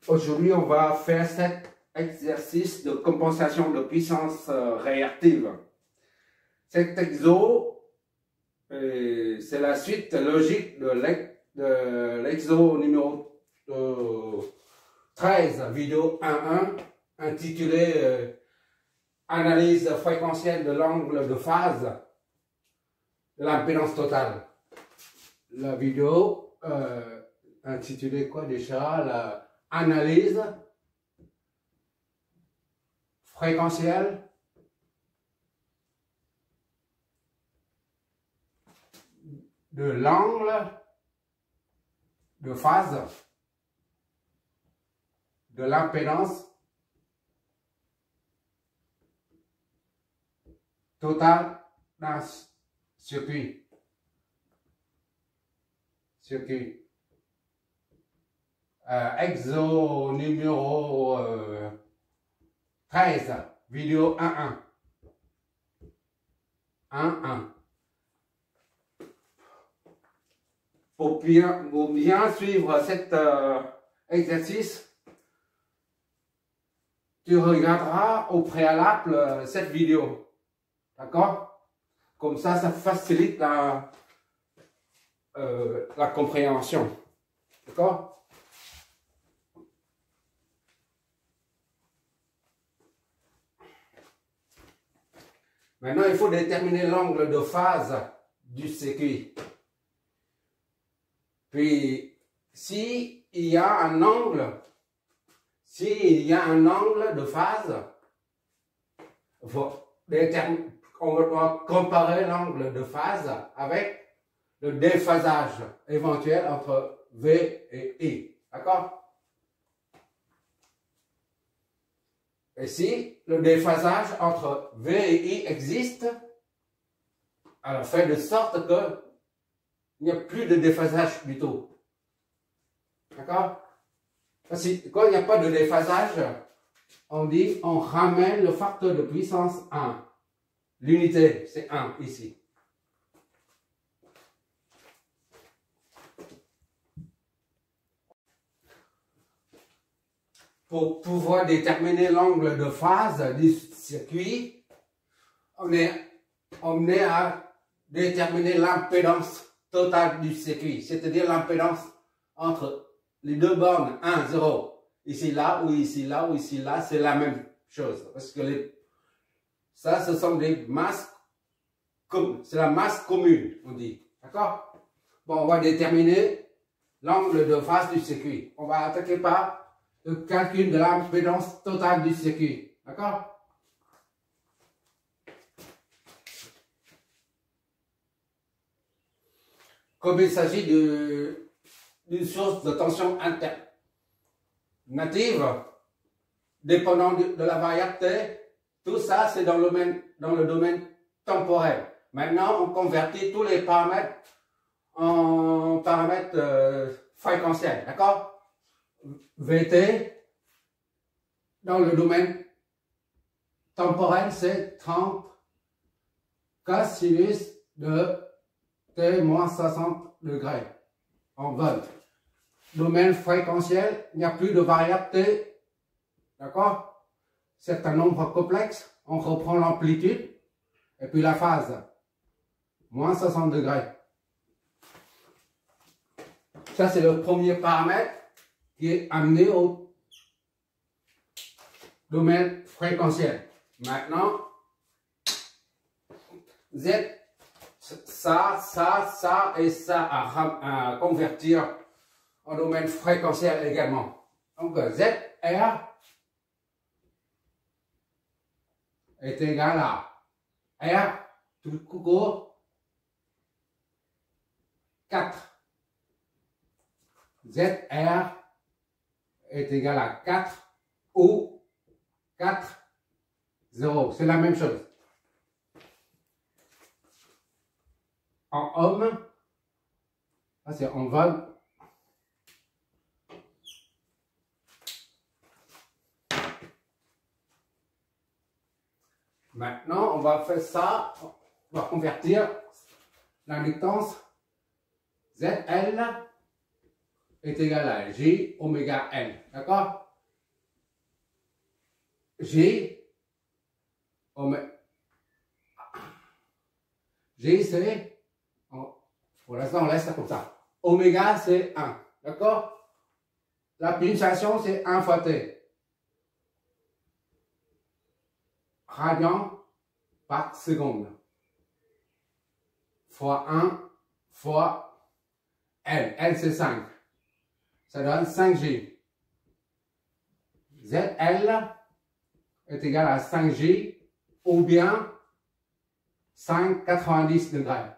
Aujourd'hui, on va faire cet exercice de compensation de puissance réactive. Cet exo, c'est la suite logique de l'exo numéro 13, vidéo 1.1, intitulé Analyse fréquentielle de l'angle de phase de l'impédance totale. La vidéo intitulée quoi déjà? La analyse fréquentielle de l'angle de phase de l'impédance totale d'un circuit. Exo numéro 13, vidéo 1.1. 1.1. Pour bien suivre cet exercice, tu regarderas au préalable cette vidéo. D'accord? Comme ça facilite la compréhension. D'accord? Maintenant, il faut déterminer l'angle de phase du circuit. Puis, s'il y a un angle de phase, on va comparer l'angle de phase avec le déphasage éventuel entre V et I. D'accord? Et si le déphasage entre V et I existe, alors fait de sorte que il n'y a plus de déphasage du tout. D'accord? Parce que quand il n'y a pas de déphasage, on dit on ramène le facteur de puissance 1. L'unité, c'est 1 ici. Pour pouvoir déterminer l'angle de phase du circuit, on est à déterminer l'impédance totale du circuit, c'est-à-dire l'impédance entre les deux bornes 1, 0, ici, là, ou ici, là, ou ici, là, c'est la même chose. Parce que ça, ce sont des masses, c'est la masse commune, on dit. D'accord? Bon, on va déterminer l'angle de phase du circuit. On va attaquer par le calcul de l'impédance totale du circuit. D'accord? Comme il s'agit d'une source de tension alternative, dépendant de la variable T, tout ça c'est dans le domaine temporel. Maintenant, on convertit tous les paramètres en paramètres fréquentiels. D'accord? Vt, dans le domaine temporel, c'est 30 cosinus de T moins 60 degrés en volts. Domaine fréquentiel, il n'y a plus de variable T. D'accord? C'est un nombre complexe. On reprend l'amplitude et puis la phase. Moins 60 degrés. Ça, c'est le premier paramètre qui est amené au domaine fréquentiel. Maintenant, Z, ça et ça à convertir en domaine fréquentiel également. Donc ZR est égal à R tout court 4. ZR est égal à 4 ou 4, 0. C'est la même chose. En ohm, ça c'est en volt. Maintenant, on va faire ça, on va convertir l'inductance ZL est égal à J oméga N. D'accord? J c'est, pour l'instant on laisse ça comme ça. Oméga c'est 1. D'accord? La pulsation c'est 1 fois T. Radian par seconde. Fois 1 fois L. L c'est 5. Ça donne 5J. ZL est égal à 5J ou bien 5,90 degrés.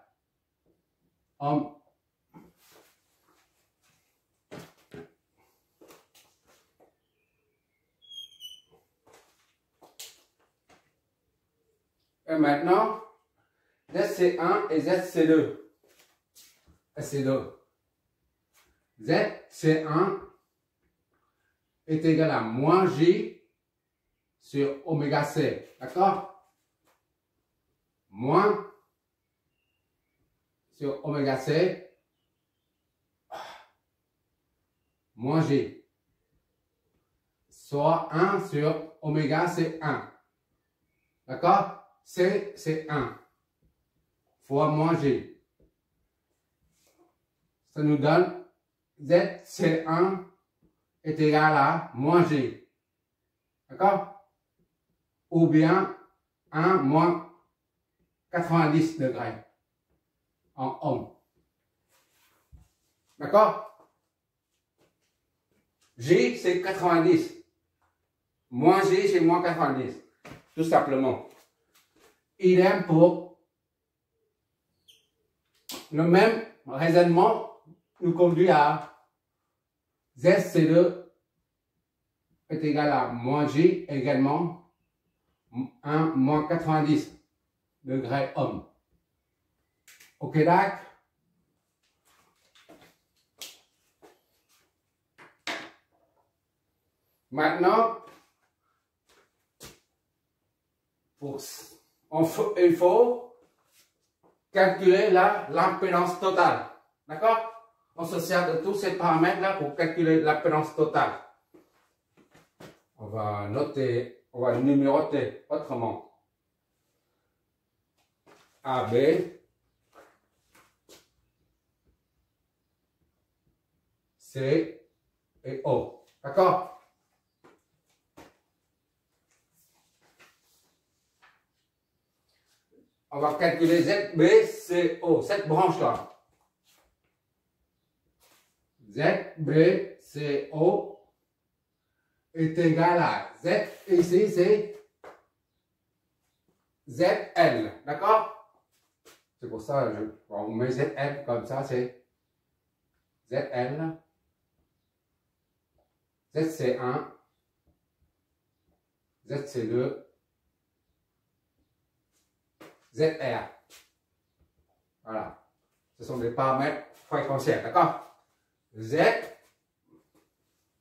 Et maintenant, ZC1 et ZC2. ZC2. ZC1 est égal à moins J sur oméga C. D'accord? Moins sur oméga C moins J. Soit 1 sur oméga c'est 1. D'accord? C c'est 1 fois moins J. Ça nous donne ZC1 est égal à moins J. D'accord? Ou bien 1 moins 90 degrés en ohm. D'accord? J c'est 90. Moins J c'est moins 90. Tout simplement. Idem pour le même raisonnement nous conduit à ZC2 est égal à moins J également 1 moins 90 degrés ohm. Ok, d'accord? Maintenant, il faut calculer l'impédance totale. D'accord? On se sert de tous ces paramètres-là pour calculer l'impédance totale. On va noter, on va numéroter autrement. AB, C et O. D'accord? On va calculer ZBCO, cette branche-là. ZBCO est égal à Z, ici c'est ZL, d'accord? C'est pour ça on met ZL comme ça, c'est ZL, ZC1, ZC2, ZR. Voilà. Ce sont des paramètres fréquentiels, d'accord? Z,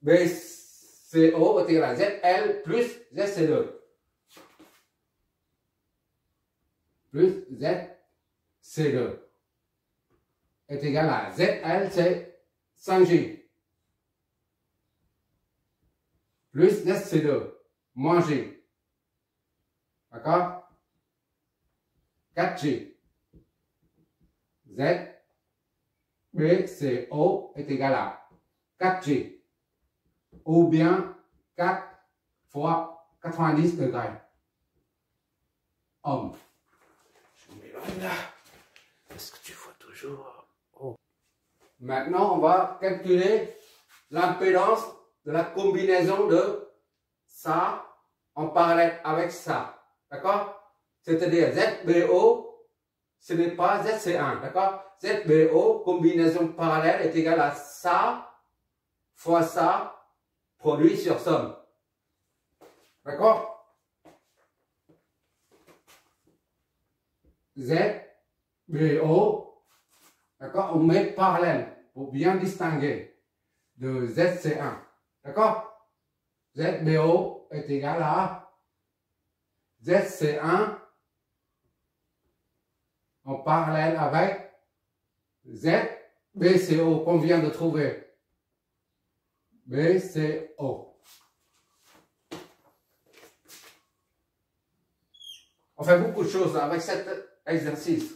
BCO est égal à ZL plus ZC2. Plus ZC2 est égal à ZL, c'est 5J. Plus ZC2, moins J. D'accord? 4J. Z, BCO est égal à 4J. Ou bien 4 fois 90 degrés. Ohm. Je m'éloigne là. Est-ce que tu vois toujours? Oh. Maintenant, on va calculer l'impédance de la combinaison de ça en parallèle avec ça. D'accord? C'est-à-dire ZBO, ce n'est pas ZC1, d'accord? ZBO, combinaison parallèle, est égal à ça fois ça, produit sur somme. D'accord? ZBO, d'accord? On met parallèle pour bien distinguer de ZC1. D'accord? ZBO est égal à ZC1 en parallèle avec ZBCO qu'on vient de trouver. BCO. On fait beaucoup de choses avec cet exercice.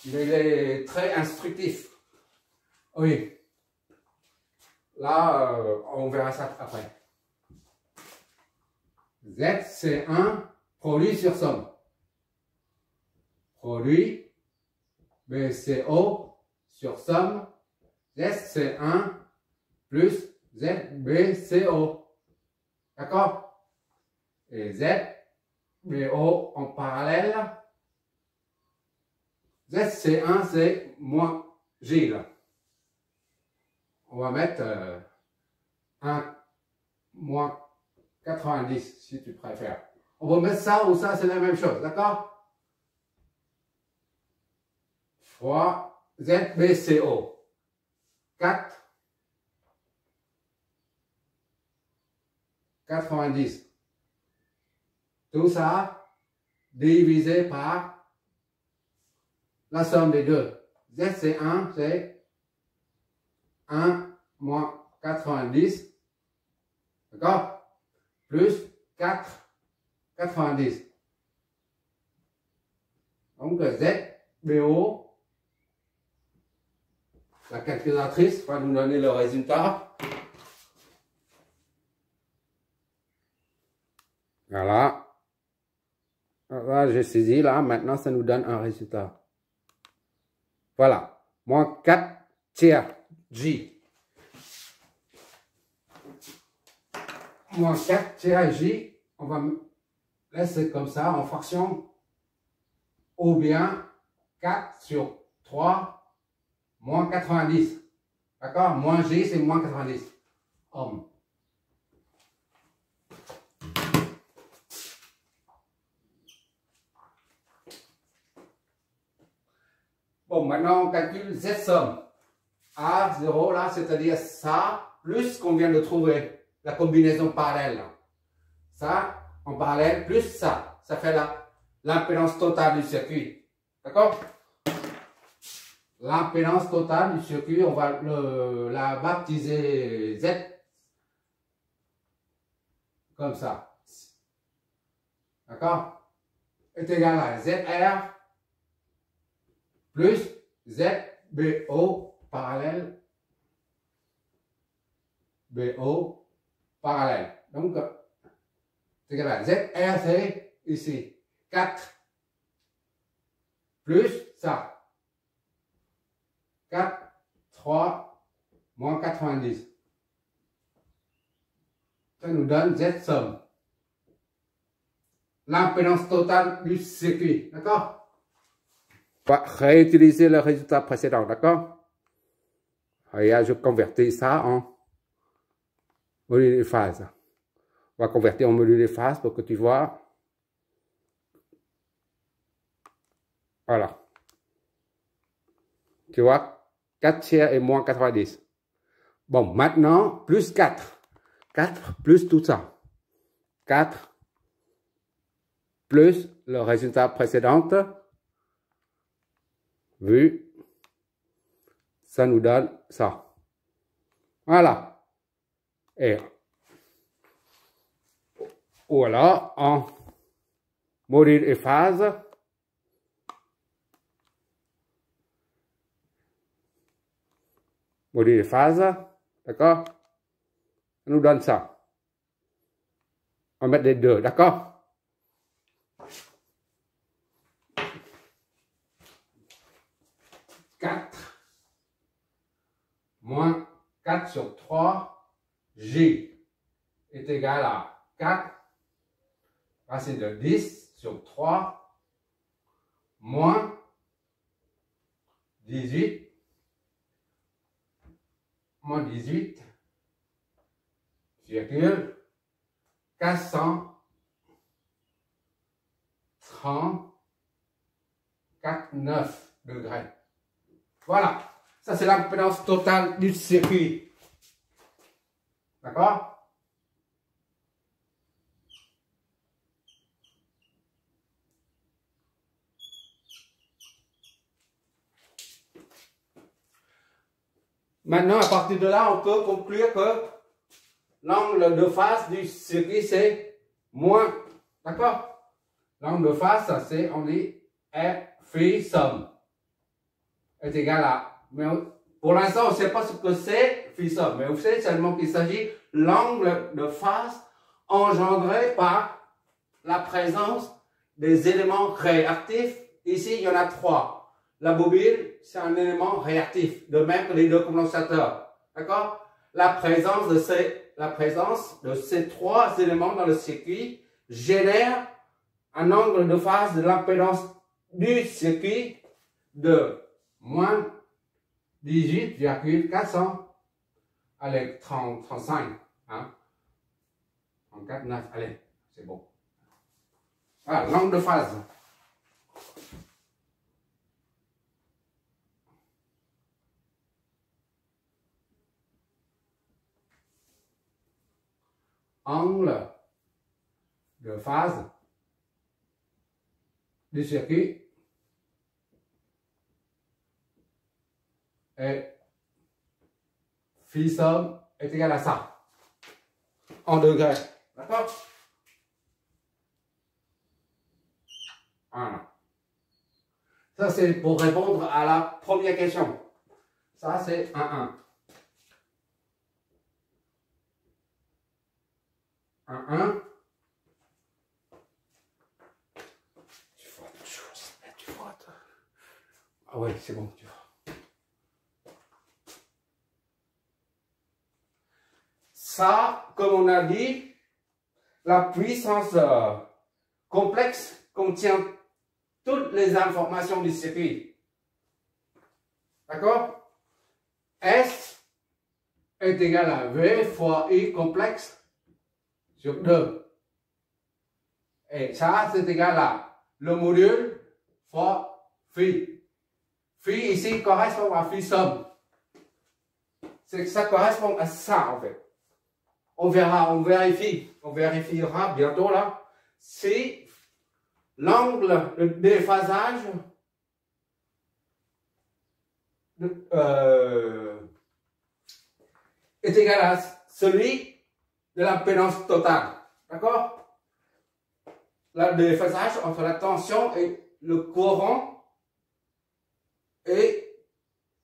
Il est très instructif. Oui. Là, on verra ça après. Z, c'est un produit sur somme. Produit, BCO sur somme. Z, c'est 1 plus ZBCO. D'accord? Et ZBO en parallèle. Z, c'est 1, c'est moins J, là. On va mettre 1 moins 90, si tu préfères. On va mettre ça ou ça, c'est la même chose, d'accord? Fois ZBCO. 4, 90. Tout ça divisé par la somme des deux. Z, c'est 1, c'est 1 moins 90. D'accord? Plus 4, 90. Donc, ZBO, la calculatrice va nous donner le résultat. Voilà. Là, j'ai saisi, là, maintenant, ça nous donne un résultat. Voilà. Moins 4 tiers J. Moins 4 tiers J, on va laisser comme ça en fraction, ou bien 4 sur 3 moins 90. D'accord? Moins J, c'est moins 90. Ohm. Bon, maintenant on calcule Z somme. A0 là, c'est-à-dire ça, plus ce qu'on vient de trouver, la combinaison parallèle. Ça, en parallèle, plus ça. Ça fait l'impédance totale du circuit. D'accord? L'impédance totale du circuit, on va la baptiser Z. Comme ça. D'accord? Est égal à ZR plus ZBO parallèle. BO parallèle. Donc, c'est égal à ZR, c'est ici 4 plus ça. 4, 3, moins 90. Ça nous donne Z somme. L'impédance totale du circuit. D'accord? On va réutiliser le résultat précédent. D'accord? Regarde, je convertis ça en module de phase. On va convertir en module de phase pour que tu vois. Voilà. Tu vois, 4 tiers et moins 90. Bon, maintenant, plus 4. 4 plus tout ça. 4 plus le résultat précédent. Vu, ça nous donne ça. Voilà. Et voilà, en module et phase. Module et phase. D'accord? Ça nous donne ça. On va mettre les deux. D'accord? Moins 4 sur 3, J est égal à 4, racine de 10 sur 3, moins 18, moins 18, virgule 439 degrés. Voilà. Ça, c'est l'impédance totale du circuit. D'accord? Maintenant, à partir de là, on peut conclure que l'angle de face du circuit, c'est moins. D'accord? L'angle de face, c'est, on dit, phi somme est égal à. Mais pour l'instant, on ne sait pas ce que c'est phi somme, mais vous savez seulement qu'il s'agit de l'angle de face engendré par la présence des éléments réactifs. Ici, il y en a 3. La bobine, c'est un élément réactif, de même que les deux condensateurs. D'accord? La présence de ces 3 éléments dans le circuit génère un angle de phase de l'impédance du circuit de moins 18,400, allez, 35, hein? 34,9, allez, c'est bon. Voilà, l'angle de phase. Angle de phase du circuit et phi somme est égal à ça, en degrés. D'accord? Voilà. Ça, c'est pour répondre à la première question. Ça, c'est 1,1. 1,1. Tu frottes. Ah ouais, c'est bon, tu vois. Ça, comme on a dit, la puissance complexe contient toutes les informations du circuit. D'accord? S est égal à V fois I complexe sur 2. Et ça, c'est égal à le module fois phi. Phi ici correspond à phi somme. C'est que ça correspond à ça en fait. On verra, on vérifiera bientôt là si l'angle de déphasage est égal à celui de l'impédance totale. D'accord? Le déphasage entre la tension et le courant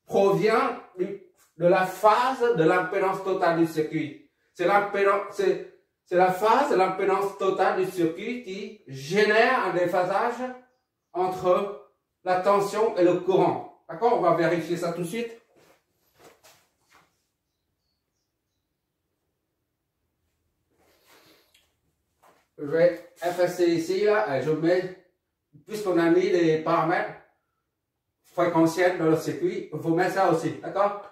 provient de la phase de l'impédance totale du circuit. C'est la phase de l'impédance totale du circuit qui génère un déphasage entre la tension et le courant. D'accord? On va vérifier ça tout de suite. Je vais effacer ici, là, et je mets, puisqu'on a mis les paramètres fréquentiels dans le circuit, il faut mettre ça aussi. D'accord?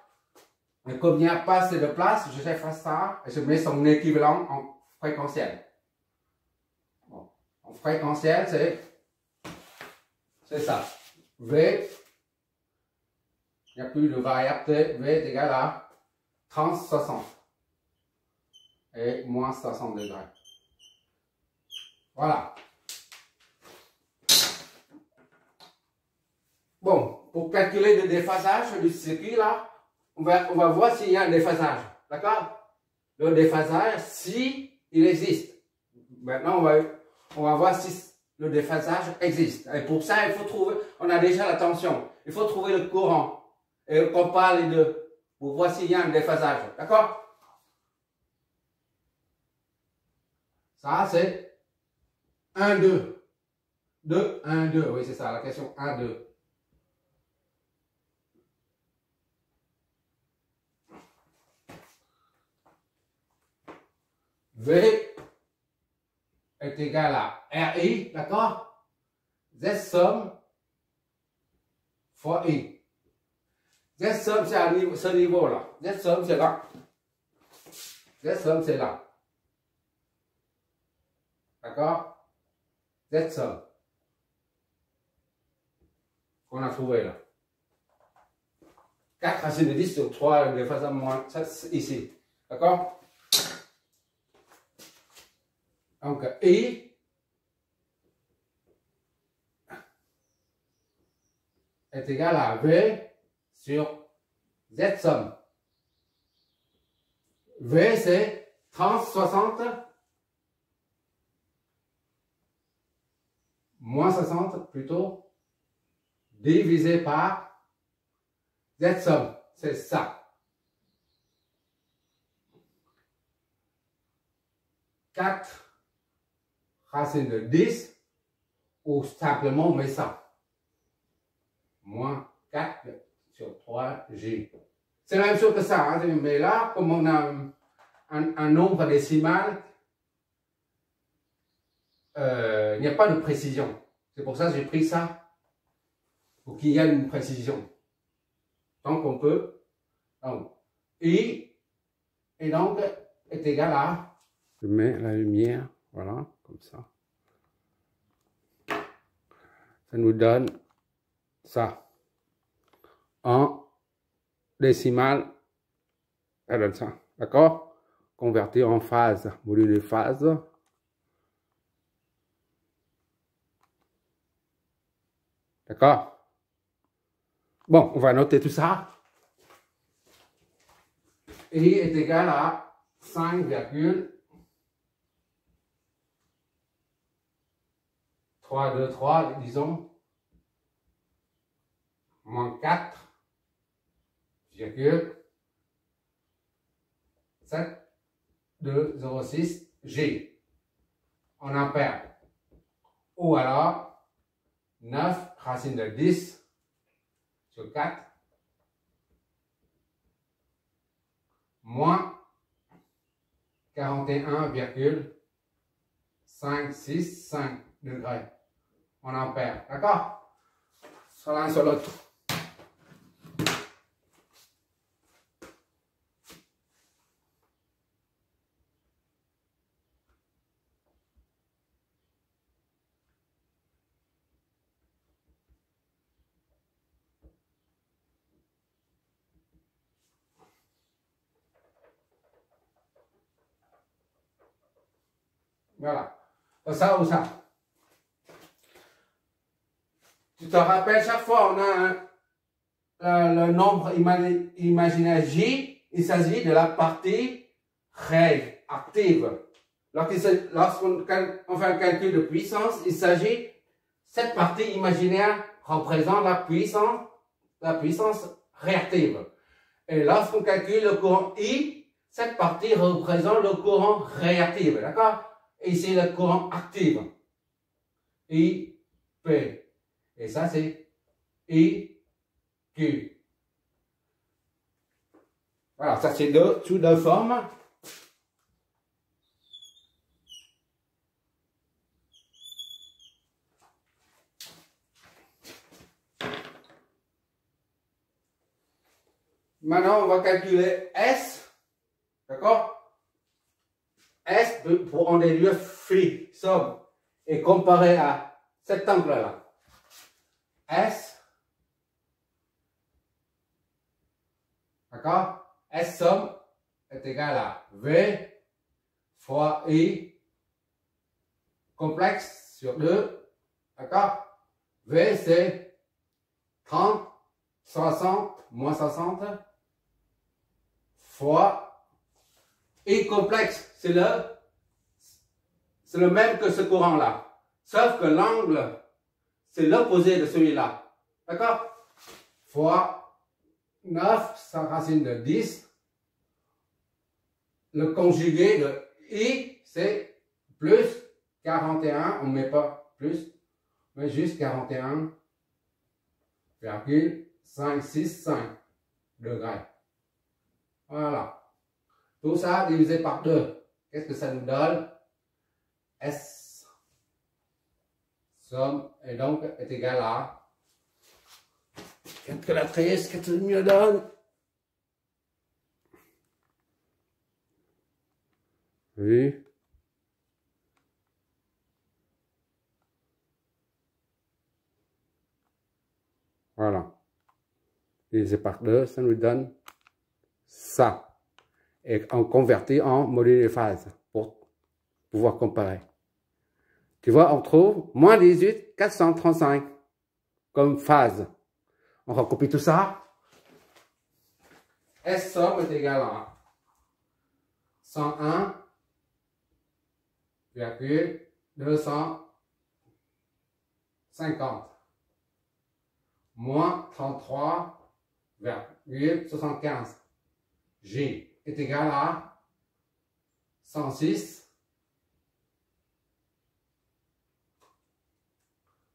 Mais comme il n'y a pas assez de place, je efface ça et je mets son équivalent en fréquentiel. Bon. En fréquentiel, c'est ça. V, il n'y a plus de variable T, V est égal à 30-60 et moins 60 degrés. Voilà. Bon, pour calculer le déphasage du circuit là, on va voir s'il y a un déphasage. D'accord? Le déphasage, si il existe. Maintenant, on va voir si le déphasage existe. Et pour ça, il faut trouver, on a déjà la tension. Il faut trouver le courant. Et on compare les deux pour voir s'il y a un déphasage. D'accord? Ça, c'est 1, 2. 2, 1, 2. Oui, c'est ça, la question 1, 2. V est égal à RI, d'accord? Z somme fois I. Z somme, c'est à ce niveau-là. Z somme, c'est là. Z somme, c'est là. D'accord? Z somme. Qu'on a trouvé là. 4 racines de 10 sur 3 de façon moins, ça, ici. D'accord? Donc, I est égal à V sur Z somme. V, c'est 30, 60, moins 60 plutôt, divisé par Z somme, c'est ça. 4 racine de 10, ou simplement on met ça. Moins 4 sur 3G. C'est la même chose que ça, hein, mais là, comme on a un nombre décimal, il n'y a pas de précision. C'est pour ça que j'ai pris ça, pour qu'il y ait une précision. Donc on peut, donc, I, et donc, est égal à, je mets la lumière, voilà, comme ça. Ça nous donne ça. En décimal, ça donne ça. D'accord? Convertir en phase, module de phase. D'accord? Bon, on va noter tout ça. I est égal à 5,323, disons, moins 4,7206 G en ampères. Ou alors 9 racine de 10 sur 4 moins 41,565 degrés en ampères. D'accord? Sur l'un sur l'autre. Voilà. Ça ou ça. Tu te rappelles, chaque fois on a le nombre imaginaire J, il s'agit de la partie réactive. Lorsqu'on fait un calcul de puissance, il s'agit, cette partie imaginaire représente la puissance réactive. Et lorsqu'on calcule le courant I, cette partie représente le courant réactif. D'accord? Et ici le courant actif. I, P. Et ça c'est I, Q. Voilà, ça c'est sous deux formes. Maintenant, on va calculer S. D'accord? S pour en déduire phi, somme, et comparer à cet angle-là. S, d'accord? S somme est égal à V fois I complexe sur 2, d'accord? V c'est 30, 60, moins 60, fois I complexe, c'est le même que ce courant-là. Sauf que l'angle, c'est l'opposé de celui-là. D'accord? Fois 9, sa racine de 10. Le conjugué de I, c'est plus 41. On ne met pas plus, mais juste 41,565 degrés. Voilà. Tout ça divisé par 2. Qu'est-ce que ça nous donne? S somme et donc est égal à calculatrice, qu'est-ce que tu me donne? Oui. Voilà. Divisé par 2, ça nous donne ça. Et on convertit en module de phase pour pouvoir comparer. Tu vois, on trouve moins 18, 435 comme phase. On recopie tout ça. S somme est égal à 101,250 moins 33,75. G est égal à 106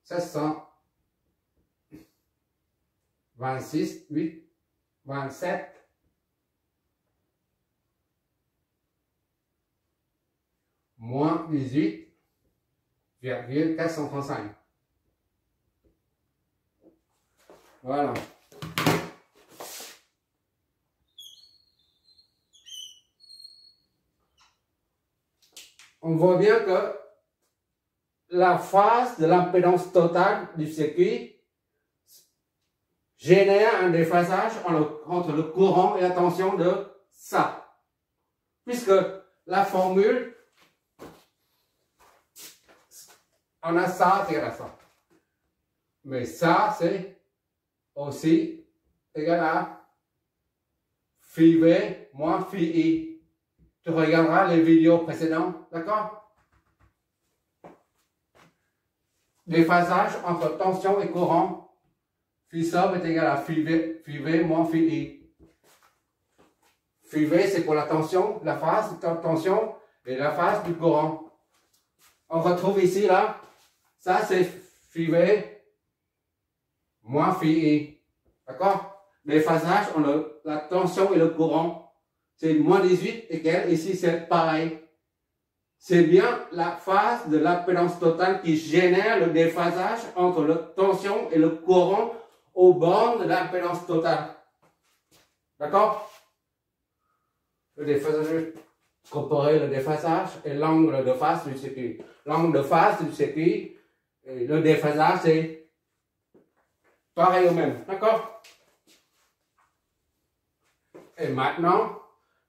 726 8 27 moins 18,435. Voilà. On voit bien que la phase de l'impédance totale du circuit génère un déphasage entre le courant et la tension de ça. Puisque la formule, on a ça égal à ça. Mais ça, c'est aussi égal à phi V moins phi I. Tu regarderas les vidéos précédentes, d'accord? Déphasage entre tension et courant. Phi sub est égal à phi V moins phi I. Phi V, c'est pour la tension, la phase de tension et la phase du courant. On retrouve ici, là, ça c'est phi V moins phi I. D'accord? Déphasage entre la tension et le courant. C'est moins 18 égale, ici c'est pareil. C'est bien la phase de l'impédance totale qui génère le déphasage entre la tension et le courant aux bornes de l'impédance totale. D'accord? Le déphasage comparé le déphasage et l'angle de phase du circuit. L'angle de phase du circuit et le déphasage c'est pareil au même. D'accord? Et maintenant,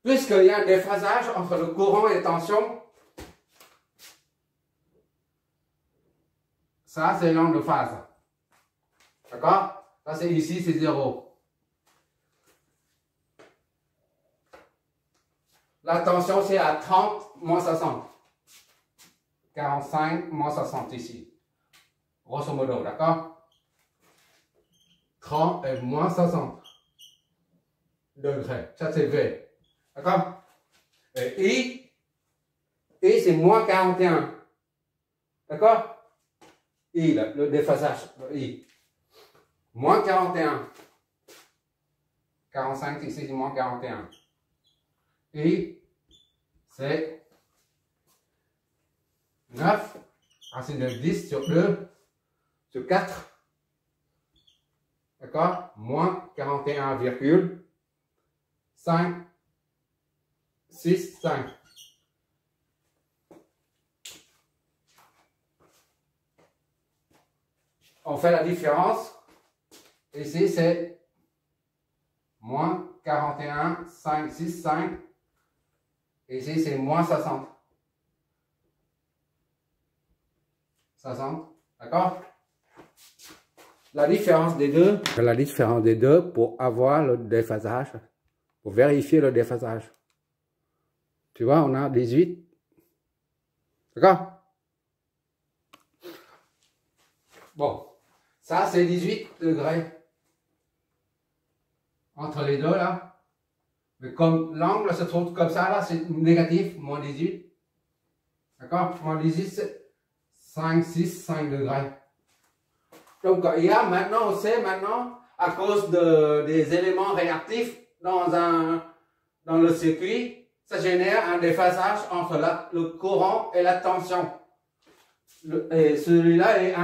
puisqu'il y a un déphasage entre le courant et la tension, ça c'est l'angle de phase. D'accord? Ça c'est ici, c'est 0. La tension c'est à 30 moins 60. 45 moins 60 ici. Grosso modo, d'accord? 30 et moins 60 degrés. Ça c'est V. D'accord? Et I c'est moins 41. D'accord? I, le déphasage, I. Moins 41. 45 ici c'est moins 41. I c'est 9. Racine de 10 sur 2 sur 4. D'accord? Moins 41,5. 6, 5. On fait la différence. Ici, c'est moins 41, 5, 6, 5. Ici, c'est moins 60. 60. D'accord? La différence des deux. La différence des deux pour avoir le déphasage. Pour vérifier le déphasage. Tu vois, on a 18. D'accord? Bon, ça c'est 18 degrés. Entre les deux là. Mais comme l'angle se trouve comme ça là, c'est négatif, moins 18. D'accord? Moins 18, c'est 5, 6, 5 degrés. Donc il y a maintenant, on sait maintenant, à cause des éléments réactifs dans le circuit, ça génère un déphasage entre le courant et la tension. Et celui-là est